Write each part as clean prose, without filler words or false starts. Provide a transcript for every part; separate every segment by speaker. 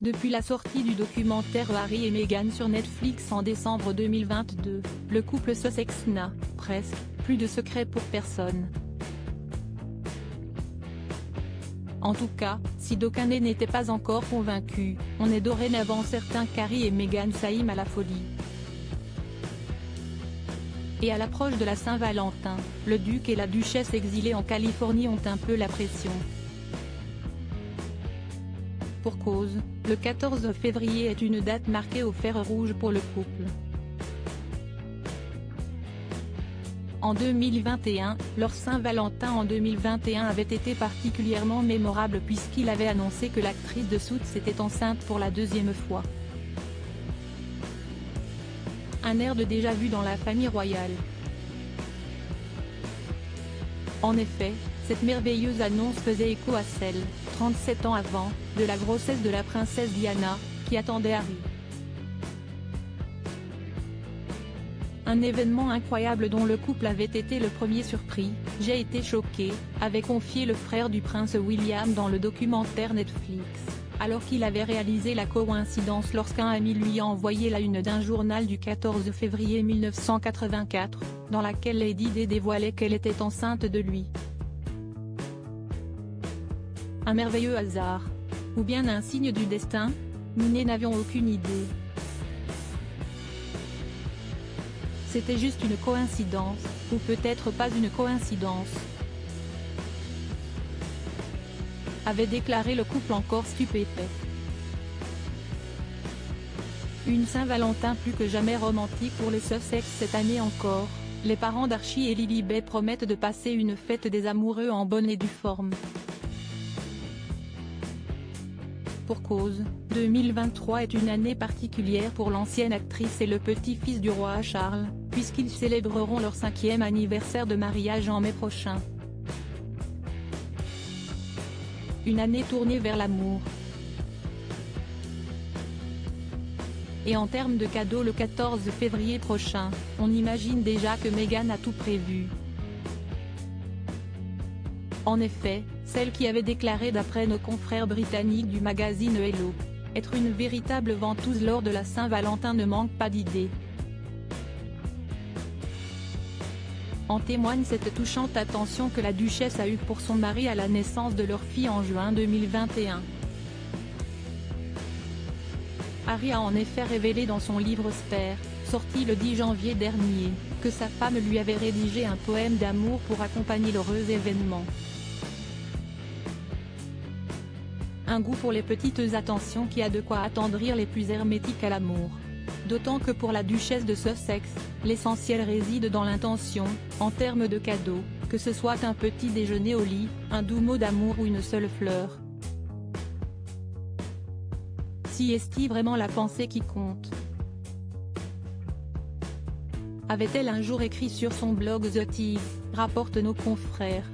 Speaker 1: Depuis la sortie du documentaire Harry et Meghan sur Netflix en décembre 2022, le couple Sussex n'a, presque, plus de secret pour personne. En tout cas, si d'aucuns n'étaient pas encore convaincus, on est dorénavant certain qu'Harry et Meghan s'aiment à la folie. Et à l'approche de la Saint-Valentin, le duc et la duchesse exilés en Californie ont un peu la pression. Pour cause, le 14 février est une date marquée au fer rouge pour le couple. En 2021, leur Saint-Valentin en 2021 avait été particulièrement mémorable puisqu'il avait annoncé que l'actrice de Suits était enceinte pour la deuxième fois. Un air de déjà-vu dans la famille royale. En effet, cette merveilleuse annonce faisait écho à celle, 37 ans avant, de la grossesse de la princesse Diana, qui attendait Harry. Un événement incroyable dont le couple avait été le premier surpris. « J'ai été choqué », avait confié le frère du prince William dans le documentaire Netflix, alors qu'il avait réalisé la coïncidence lorsqu'un ami lui a envoyé la une d'un journal du 14 février 1984, dans laquelle Lady Di dévoilait qu'elle était enceinte de lui. Un merveilleux hasard. Ou bien un signe du destin? Nous n'avions aucune idée. C'était juste une coïncidence, ou peut-être pas une coïncidence, avait déclaré le couple encore stupéfait. Une Saint-Valentin plus que jamais romantique pour les Sussex cette année encore. Les parents d'Archie et Lilibet promettent de passer une fête des amoureux en bonne et due forme. Pour cause, 2023 est une année particulière pour l'ancienne actrice et le petit-fils du roi Charles, puisqu'ils célébreront leur 5e anniversaire de mariage en mai prochain. Une année tournée vers l'amour. Et en termes de cadeaux le 14 février prochain, on imagine déjà que Meghan a tout prévu. En effet, celle qui avait déclaré d'après nos confrères britanniques du magazine Hello, être une véritable ventouse lors de la Saint-Valentin ne manque pas d'idées. En témoigne cette touchante attention que la duchesse a eue pour son mari à la naissance de leur fille en juin 2021. Harry a en effet révélé dans son livre Spare, sorti le 10 janvier dernier, que sa femme lui avait rédigé un poème d'amour pour accompagner l'heureux événement. Un goût pour les petites attentions qui a de quoi attendrir les plus hermétiques à l'amour. D'autant que pour la duchesse de Sussex, l'essentiel réside dans l'intention, en termes de cadeaux, que ce soit un petit déjeuner au lit, un doux mot d'amour ou une seule fleur. Si est-il vraiment la pensée qui compte? Avait-elle un jour écrit sur son blog The Tea, rapportent nos confrères.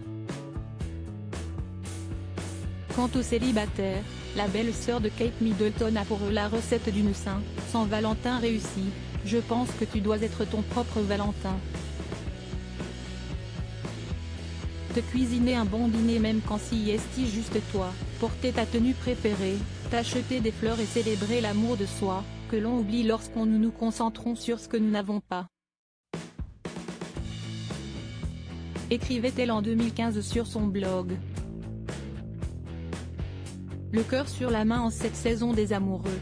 Speaker 1: Quant aux célibataires, la belle-sœur de Kate Middleton a pour eux la recette d'une Saint-Valentin réussie. Je pense que tu dois être ton propre Valentin. Te cuisiner un bon dîner même quand si est juste toi, porter ta tenue préférée, t'acheter des fleurs et célébrer l'amour de soi, que l'on oublie lorsqu'on nous concentrons sur ce que nous n'avons pas. Écrivait-elle en 2015 sur son blog. Le cœur sur la main en cette saison des amoureux.